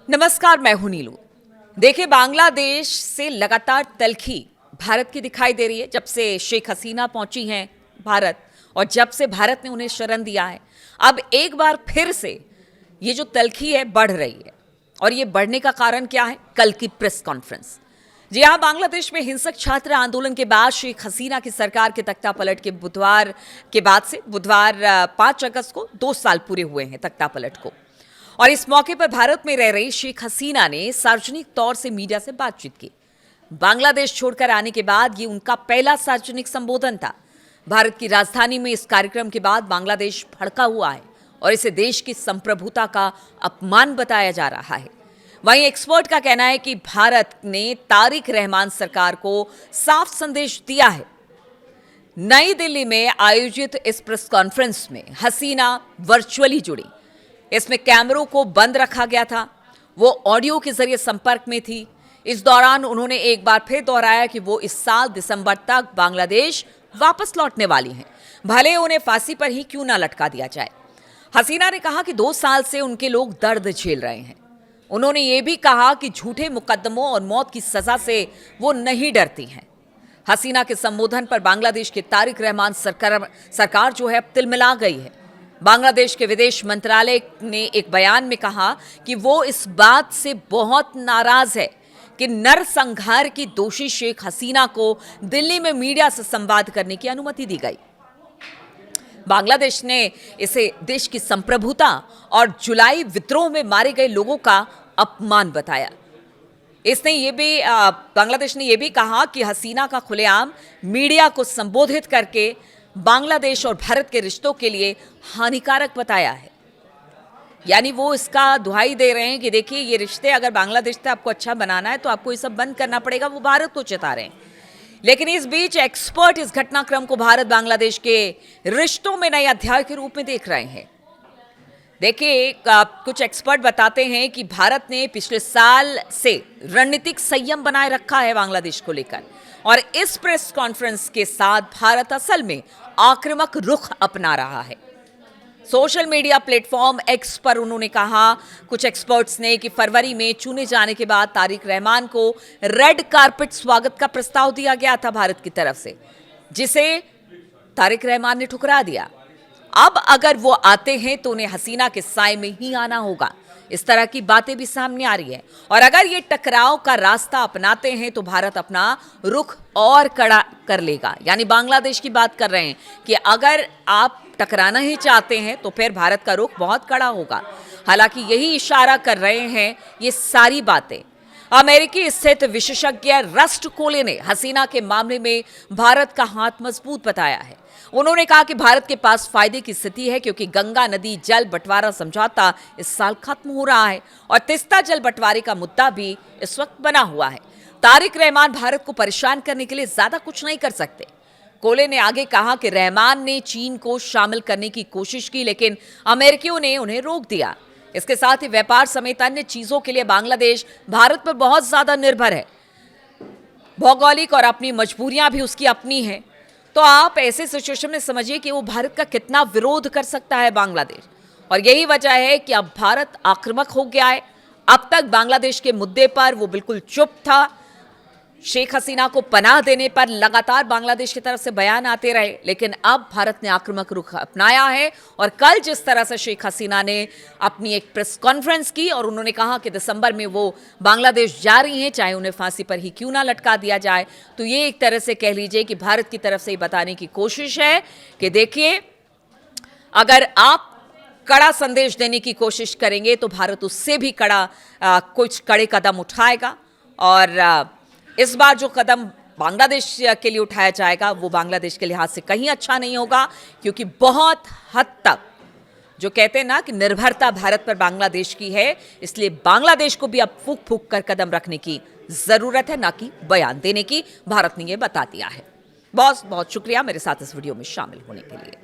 नमस्कार, मैं हूं नीलू। देखिए, बांग्लादेश से लगातार तल्खी भारत की दिखाई दे रही है जब से शेख हसीना पहुंची हैं भारत, और जब से भारत ने उन्हें शरण दिया है। अब एक बार फिर से ये जो तल्खी है बढ़ रही है, और ये बढ़ने का कारण क्या है? कल की प्रेस कॉन्फ्रेंस। जी हाँ, बांग्लादेश में हिंसक छात्र आंदोलन के बाद शेख हसीना की सरकार के तख्ता पलट के बुधवार के बाद से बुधवार 5 अगस्त को 2 साल पूरे हुए हैं तख्ता पलट को। और इस मौके पर भारत में रह रही शेख हसीना ने सार्वजनिक तौर से मीडिया से बातचीत की। बांग्लादेश छोड़कर आने के बाद ये उनका पहला सार्वजनिक संबोधन था। भारत की राजधानी में इस कार्यक्रम के बाद बांग्लादेश भड़का हुआ है और इसे देश की संप्रभुता का अपमान बताया जा रहा है। वहीं एक्सपर्ट का कहना है कि भारत ने तारिक रहमान सरकार को साफ संदेश दिया है। नई दिल्ली में आयोजित इस प्रेस कॉन्फ्रेंस में हसीना वर्चुअली जुड़ी। इसमें कैमरों को बंद रखा गया था, वो ऑडियो के जरिए संपर्क में थी। इस दौरान उन्होंने एक बार फिर दोहराया कि वो इस साल दिसंबर तक बांग्लादेश वापस लौटने वाली हैं, भले उन्हें फांसी पर ही क्यों ना लटका दिया जाए। हसीना ने कहा कि 2 साल से उनके लोग दर्द झेल रहे हैं। उन्होंने ये भी कहा कि झूठे मुकदमों और मौत की सजा से वो नहीं डरती हैं। हसीना के संबोधन पर बांग्लादेश के तारिक रहमान सरकार जो है अब तिलमिला गई है। बांग्लादेश के विदेश मंत्रालय ने एक बयान में कहा कि वो इस बात से बहुत नाराज है कि नरसंहार की दोषी शेख हसीना को दिल्ली में मीडिया से संवाद करने की अनुमति दी गई। बांग्लादेश ने इसे देश की संप्रभुता और जुलाई विद्रोह में मारे गए लोगों का अपमान बताया। बांग्लादेश ने यह भी कहा कि हसीना का खुलेआम मीडिया को संबोधित करके बांग्लादेश और भारत के रिश्तों के लिए हानिकारक बताया है। यानी वो इसका दुहाई दे रहे हैं कि देखिए, ये रिश्ते अगर बांग्लादेश से आपको अच्छा बनाना है तो आपको ये सब बंद करना पड़ेगा। वो भारत को चेता रहे हैं। लेकिन इस बीच एक्सपर्ट इस घटनाक्रम को भारत बांग्लादेश के रिश्तों में नए अध्याय के रूप में देख रहे हैं। देखिए, कुछ एक्सपर्ट बताते हैं कि भारत ने पिछले साल से रणनीतिक संयम बनाए रखा है बांग्लादेश को लेकर, और इस प्रेस कॉन्फ्रेंस के साथ भारत असल में आक्रामक रुख अपना रहा है। सोशल मीडिया प्लेटफॉर्म एक्स पर उन्होंने कहा, कुछ एक्सपर्ट्स ने, कि फरवरी में चुने जाने के बाद तारिक रहमान को रेड कारपेट स्वागत का प्रस्ताव दिया गया था भारत की तरफ से, जिसे तारिक रहमान ने ठुकरा दिया। अब अगर वो आते हैं तो उन्हें हसीना के साए में ही आना होगा। इस तरह की बातें भी सामने आ रही है। और अगर ये टकराव का रास्ता अपनाते हैं तो भारत अपना रुख और कड़ा कर लेगा। यानी बांग्लादेश की बात कर रहे हैं कि अगर आप टकराना ही चाहते हैं तो फिर भारत का रुख बहुत कड़ा होगा। हालांकि यही इशारा कर रहे हैं ये सारी बातें। अमेरिकी स्थित विशेषज्ञ रस्ट कोले ने हसीना के मामले में भारत का हाथ मजबूत बताया है। उन्होंने कहा कि भारत के पास फायदे की स्थिति है, क्योंकि गंगा नदी जल बंटवारा समझौता इस साल खत्म हो रहा है और तीस्ता जल बंटवारे का मुद्दा भी इस वक्त बना हुआ है। तारिक रहमान भारत को परेशान करने के लिए ज्यादा कुछ नहीं कर सकते। कोले ने आगे कहा कि रहमान ने चीन को शामिल करने की कोशिश की, लेकिन अमेरिकियों ने उन्हें रोक दिया। इसके साथ ही व्यापार समेत अन्य चीजों के लिए बांग्लादेश भारत पर बहुत ज्यादा निर्भर है। भौगोलिक और अपनी मजबूरियां भी उसकी अपनी हैं। तो आप ऐसे सिचुएशन में समझिए कि वो भारत का कितना विरोध कर सकता है बांग्लादेश। और यही वजह है कि अब भारत आक्रामक हो गया है। अब तक बांग्लादेश के मुद्दे पर वो बिल्कुल चुप था। शेख हसीना को पनाह देने पर लगातार बांग्लादेश की तरफ से बयान आते रहे, लेकिन अब भारत ने आक्रामक रुख अपनाया है। और कल जिस तरह से शेख हसीना ने अपनी एक प्रेस कॉन्फ्रेंस की और उन्होंने कहा कि दिसंबर में वो बांग्लादेश जा रही हैं, चाहे उन्हें फांसी पर ही क्यों ना लटका दिया जाए, तो ये एक तरह से कह लीजिए कि भारत की तरफ से ये बताने की कोशिश है कि देखिए, अगर आप कड़ा संदेश देने की कोशिश करेंगे तो भारत उससे भी कुछ कड़े कदम उठाएगा। और इस बार जो कदम बांग्लादेश के लिए उठाया जाएगा वो बांग्लादेश के लिहाज से कहीं अच्छा नहीं होगा, क्योंकि बहुत हद तक जो कहते हैं ना कि निर्भरता भारत पर बांग्लादेश की है, इसलिए बांग्लादेश को भी अब फूंक फूंक कर कदम रखने की जरूरत है, ना कि बयान देने की। भारत ने ये बता दिया है। बहुत बहुत शुक्रिया मेरे साथ इस वीडियो में शामिल होने के लिए।